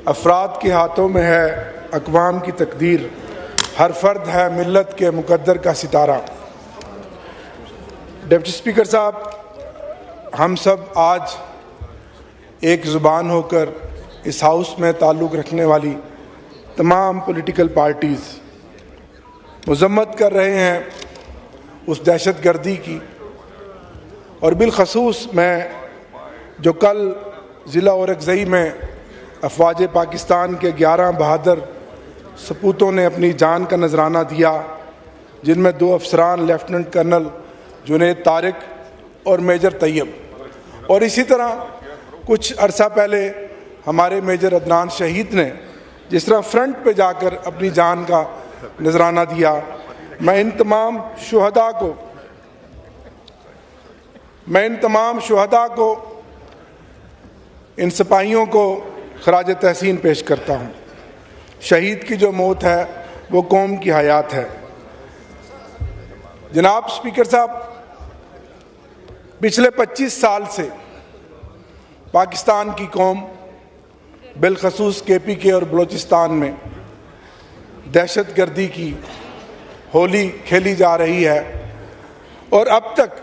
افراد کے ہاتھوں میں ہے اقوام کی تقدیر، ہر فرد ہے ملت کے مقدر کا ستارہ۔ ڈپٹی اسپیکر صاحب، ہم سب آج ایک زبان ہو کر اس ہاؤس میں تعلق رکھنے والی تمام پولیٹیکل پارٹیز مذمت کر رہے ہیں اس دہشت گردی کی، اور بالخصوص میں جو کل ضلع اورکزئی میں افواج پاکستان کے 11 بہادر سپوتوں نے اپنی جان کا نذرانہ دیا، جن میں 2 افسران لیفٹیننٹ کرنل جنید طارق اور میجر طیب، اور اسی طرح کچھ عرصہ پہلے ہمارے میجر عدنان شہید نے جس طرح فرنٹ پہ جا کر اپنی جان کا نذرانہ دیا، میں ان تمام شہداء کو ان سپاہیوں کو خراج تحسین پیش کرتا ہوں۔ شہید کی جو موت ہے وہ قوم کی حیات ہے۔ جناب اسپیکر صاحب، پچھلے 25 سال سے پاکستان کی قوم بالخصوص KPK اور بلوچستان میں دہشت گردی کی ہولی کھیلی جا رہی ہے، اور اب تک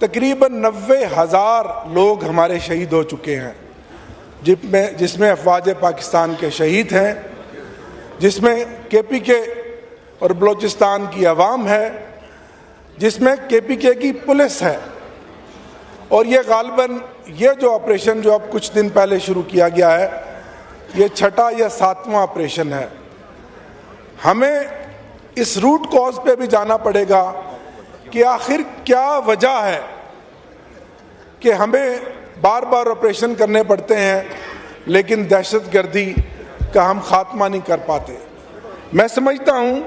تقریباً 90,000 لوگ ہمارے شہید ہو چکے ہیں، جس میں افواج پاکستان کے شہید ہیں، جس میں KPK اور بلوچستان کی عوام ہے، جس میں KPK کی پولیس ہے، اور یہ غالباً یہ جو آپریشن جو اب کچھ دن پہلے شروع کیا گیا ہے، یہ 6واں یا 7واں آپریشن ہے۔ ہمیں اس روٹ کاز پہ بھی جانا پڑے گا کہ آخر کیا وجہ ہے کہ ہمیں بار بار آپریشن کرنے پڑتے ہیں لیکن دہشت گردی کا ہم خاتمہ نہیں کر پاتے۔ میں سمجھتا ہوں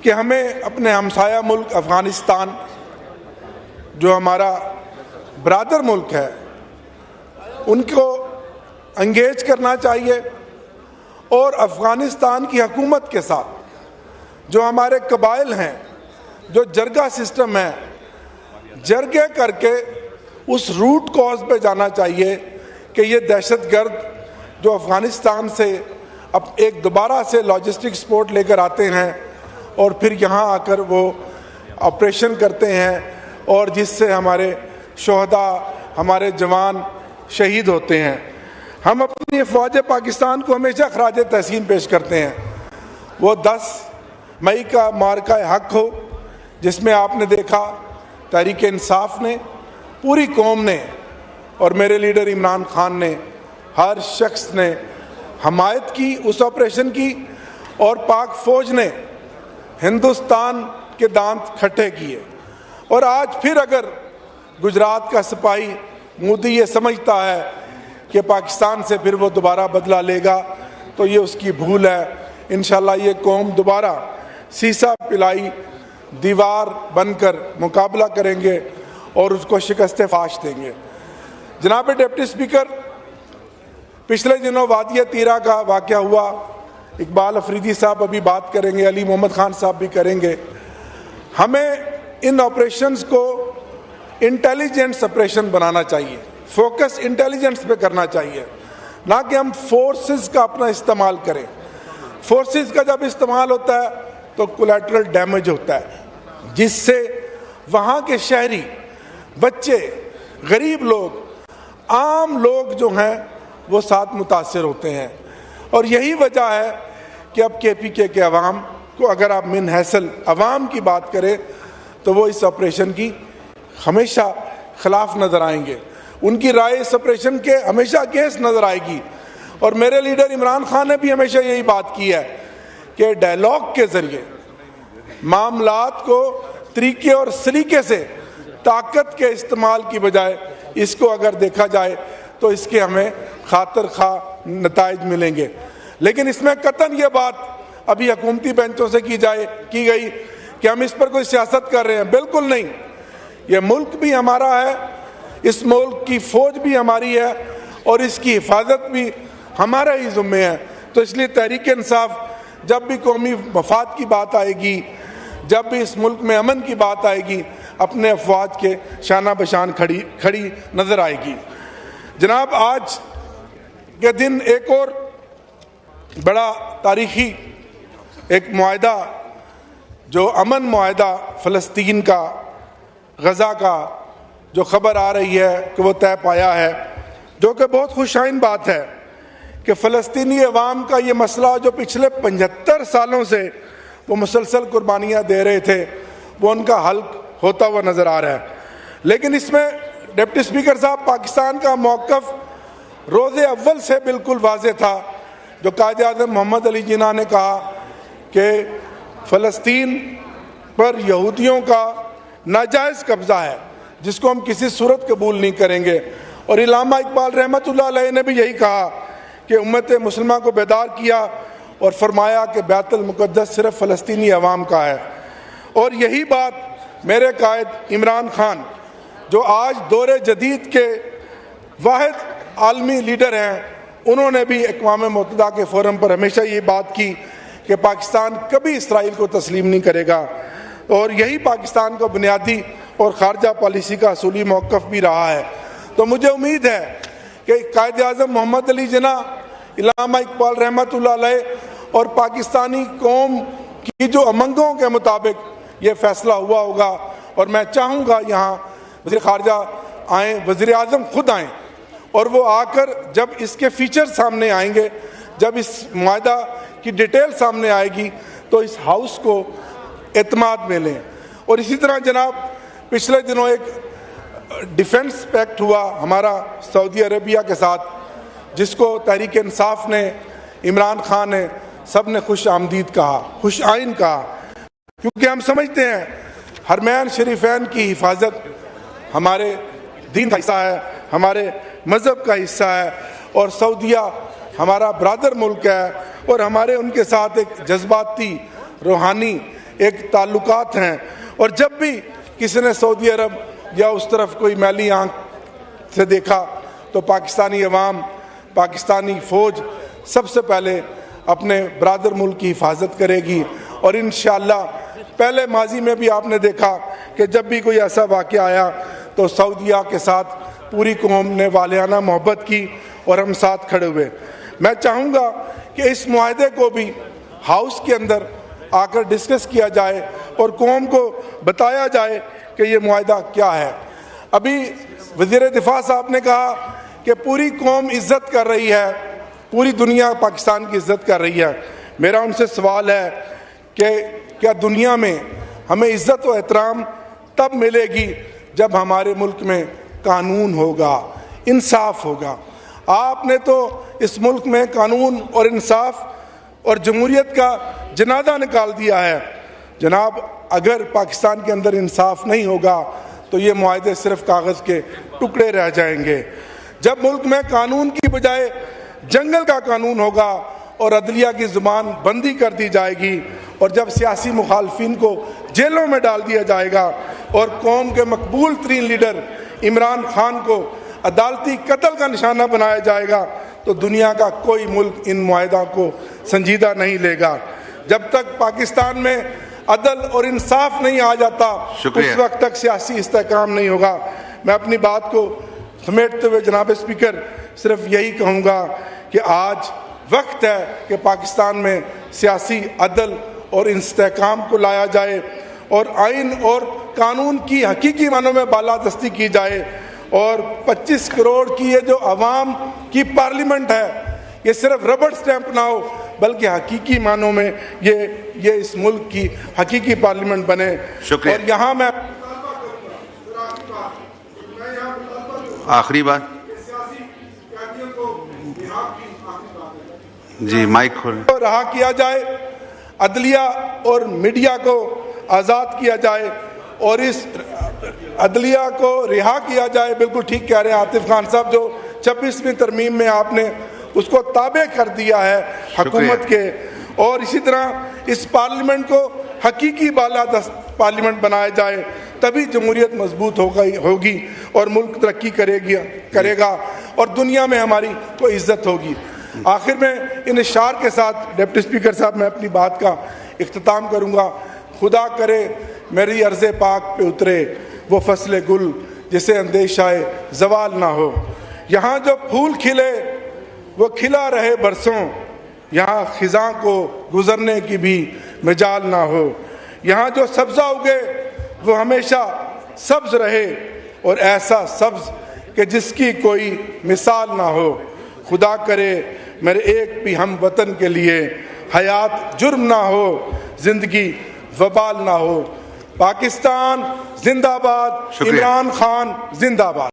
کہ ہمیں اپنے ہمسایہ ملک افغانستان، جو ہمارا برادر ملک ہے، ان کو انگیج کرنا چاہیے، اور افغانستان کی حکومت کے ساتھ جو ہمارے قبائل ہیں، جو جرگہ سسٹم ہے، جرگے کر کے اس روٹ کاز پہ جانا چاہیے کہ یہ دہشت گرد جو افغانستان سے اب ایک دوبارہ سے لاجسٹک سپورٹ لے کر آتے ہیں اور پھر یہاں آ کر وہ آپریشن کرتے ہیں، اور جس سے ہمارے شہداء، ہمارے جوان شہید ہوتے ہیں۔ ہم اپنی افواج پاکستان کو ہمیشہ خراج تحسین پیش کرتے ہیں۔ وہ 10 مئی کا معرکہ حق ہو، جس میں آپ نے دیکھا تحریک انصاف نے، پوری قوم نے، اور میرے لیڈر عمران خان نے، ہر شخص نے حمایت کی اس آپریشن کی، اور پاک فوج نے ہندوستان کے دانت کھٹے کیے۔ اور آج پھر اگر گجرات کا سپاہی مودی یہ سمجھتا ہے کہ پاکستان سے پھر وہ دوبارہ بدلہ لے گا تو یہ اس کی بھول ہے۔ انشاءاللہ یہ قوم دوبارہ سیسا پلائی دیوار بن کر مقابلہ کریں گے اور اس کو شکست فاش دیں گے۔ جناب ڈپٹی اسپیکر، پچھلے دنوں وادی تیرا کا واقعہ ہوا، اقبال افریدی صاحب ابھی بات کریں گے، علی محمد خان صاحب بھی کریں گے۔ ہمیں ان آپریشنز کو انٹیلیجنس آپریشن بنانا چاہیے، فوکس انٹیلیجنس پہ کرنا چاہیے، نہ کہ ہم فورسز کا اپنا استعمال کریں۔ فورسز کا جب استعمال ہوتا ہے تو کولیٹرل ڈیمیج ہوتا ہے، جس سے وہاں کے شہری، بچے، غریب لوگ، عام لوگ جو ہیں وہ ساتھ متاثر ہوتے ہیں۔ اور یہی وجہ ہے کہ اب KPK کے عوام کو، اگر آپ من حیثل عوام کی بات کریں تو وہ اس آپریشن کی ہمیشہ خلاف نظر آئیں گے، ان کی رائے اس آپریشن کے ہمیشہ اگینسٹ نظر آئے گی۔ اور میرے لیڈر عمران خان نے بھی ہمیشہ یہی بات کی ہے کہ ڈائلاگ کے ذریعے معاملات کو طریقے اور سلیقے سے، طاقت کے استعمال کی بجائے اس کو اگر دیکھا جائے تو اس کے ہمیں خاطر خواہ نتائج ملیں گے۔ لیکن اس میں قطعاً یہ بات ابھی حکومتی بینچوں سے کی گئی کہ ہم اس پر کوئی سیاست کر رہے ہیں، بالکل نہیں۔ یہ ملک بھی ہمارا ہے، اس ملک کی فوج بھی ہماری ہے، اور اس کی حفاظت بھی ہمارا ہی ذمہ ہے۔ تو اس لیے تحریک انصاف جب بھی قومی مفاد کی بات آئے گی، جب بھی اس ملک میں امن کی بات آئے گی، اپنے افواج کے شانہ بشان کھڑی نظر آئے گی۔ جناب، آج के दिन एक और बड़ा तारीखी एक मुआहदा, जो अमन मुआहदा फ़लस्तीन का, गज़ा का, जो खबर आ रही है कि वो तय पाया है, जो कि बहुत खुशाइन बात है कि फ़लस्तीनी अवाम का ये मसला जो पिछले 75 सालों से वो मुसलसल कुर्बानियाँ दे रहे थे, वो उनका हल होता हुआ नज़र आ रहा है। लेकिन इसमें डिप्टी स्पीकर साहब, पाकिस्तान का मौक़िफ़ रोज़े अव्वल से बिल्कुल वाज़ेह था। जो कायदे आज़म मोहम्मद अली जिन्ना ने कहा कि फ़लस्तीन पर यहूदियों का नाजायज़ कब्ज़ा है, जिसको हम किसी सूरत कबूल नहीं करेंगे। और इल्लामा इकबाल रहमतुल्लाह अलैह ने भी यही कहा कि उम्मत मुस्लिमा को बेदार किया और फरमाया कि बैतुल मुक़द्दस सिर्फ फ़लस्तीनी अवाम का है। और यही बात मेरे कायद इमरान खान, जो आज दौरे जदीद के वाहिद आलमी लीडर हैं, उन्होंने भी अक़वाम मुत्तहिदा के फ़ोरम पर हमेशा ये बात की कि पाकिस्तान कभी इसराइल को तस्लीम नहीं करेगा। और यही पाकिस्तान को बुनियादी और ख़ारजा पॉलिसी का असूली मौक़िफ़ भी रहा है। तो मुझे उम्मीद है कि कायदे आज़म मोहम्मद अली जिन्ना, इल्लामा इकबाल रहमतुल्लाह अलैह और पाकिस्तानी कौम की जो उमंगों के मुताबिक ये फ़ैसला हुआ होगा। और मैं चाहूँगा यहाँ वज़ीर ख़ारजा आएँ, वज़ीर आज़म ख़ुद आएँ, और वो आकर जब इसके फ़ीचर सामने आएंगे, जब इस मुआहदा की डिटेल सामने आएगी, तो इस हाउस को एतमाद में लें। और इसी तरह जनाब, पिछले दिनों एक डिफेंस पैक्ट हुआ हमारा सऊदी अरेबिया के साथ, जिसको तहरीक इंसाफ ने, इमरान खान ने, सब ने खुश आमदीद कहा, खुश आइन कहा, क्योंकि हम समझते हैं हरमैन शरीफैन की हिफाजत हमारे दीन का हिस्सा है, हमारे मज़हब का हिस्सा है, और सऊदिया हमारा ब्रादर मुल्क है, और हमारे उनके साथ एक जज्बाती, रूहानी एक ताल्लुकात हैं। और जब भी किसी ने सऊदी अरब या उस तरफ कोई मैली आंख से देखा, तो पाकिस्तानी अवाम, पाकिस्तानी फ़ौज सबसे पहले अपने ब्रादर मुल्क की हिफाजत करेगी। और इंशाअल्लाह पहले माजी में भी आपने देखा कि जब भी कोई ऐसा वाक़या आया तो सऊदिया के साथ पूरी कौम ने वालियाना मोहब्बत की और हम साथ खड़े हुए। मैं चाहूँगा कि इस मुआहदे को भी हाउस के अंदर आकर डिस्कस किया जाए और कौम को बताया जाए कि ये मुआहदा क्या है। अभी वज़ीर दिफा साहब ने कहा कि पूरी कौम इज़्ज़त कर रही है, पूरी दुनिया पाकिस्तान की इज़्ज़त कर रही है। मेरा उनसे सवाल है कि क्या दुनिया में हमें इज़्ज़त व एहतराम तब मिलेगी जब हमारे मुल्क में कानून होगा, इंसाफ होगा। आपने तो इस मुल्क में कानून और इंसाफ और जमहूरियत का जनाजा निकाल दिया है। जनाब, अगर पाकिस्तान के अंदर इंसाफ नहीं होगा तो ये मुआहदे सिर्फ कागज़ के टुकड़े रह जाएंगे। जब मुल्क में कानून की बजाय जंगल का कानून होगा और अदलिया की ज़ुबान बंदी कर दी जाएगी, और जब सियासी मुखालफिन को जेलों में डाल दिया जाएगा और कौम के मकबूल तरीन लीडर इमरान खान को अदालती कत्ल का निशाना बनाया जाएगा, तो दुनिया का कोई मुल्क इन मुआहदा को संजीदा नहीं लेगा। जब तक पाकिस्तान में अदल और इंसाफ नहीं आ जाता, उस वक्त तक सियासी इस्तेहकाम नहीं होगा। मैं अपनी बात को समेटते हुए जनाब स्पीकर सिर्फ यही कहूँगा कि आज वक्त है कि पाकिस्तान में सियासी अदल और इस्तेहकाम को लाया जाए और आइन और कानून की हकीकी मानों में बालादस्ती की जाए। और 25 करोड़ की ये जो अवाम की पार्लियामेंट है, ये सिर्फ रबड़ स्टैंप ना हो, बल्कि हकीकी मानों में ये इस मुल्क की हकीकी पार्लियामेंट बने। और यहाँ मैं आखिरी बात जी, माइक खोल। रहा किया जाए, अदलिया और मीडिया को आज़ाद किया जाए और इस अदलिया को रिहा किया जाए। बिल्कुल ठीक कह रहे हैं आतिफ खान साहब, जो 26वीं तरमीम में आपने उसको ताबे कर दिया है हुकूमत के। और इसी तरह इस पार्लियामेंट को हकीकी बालादस्त पार्लियामेंट बनाया जाए, तभी जमहूरियत मजबूत होगी और मुल्क तरक्की करेगा और दुनिया में हमारी कोई इज्जत होगी। आखिर में इन इशार के साथ डिप्टी स्पीकर साहब, मैं अपनी बात का इख्तिताम करूँगा। खुदा करे मेरी अर्ज़ पाक पे उतरे वो फसले गुल जिसे अंदेशाए ज़वाल ना हो। यहाँ जो फूल खिले وہ کھلا رہے برسوں، یہاں خزاں کو گزرنے کی بھی مجال نہ ہو، یہاں جو سبزہ اگے وہ ہمیشہ سبز رہے، اور ایسا سبز کہ جس کی کوئی مثال نہ ہو۔ خدا کرے میرے ایک بھی ہم وطن کے لیے حیات جرم نہ ہو، زندگی وبال نہ ہو۔ پاکستان زندہ باد، شکریہ۔ عمران خان زندہ باد۔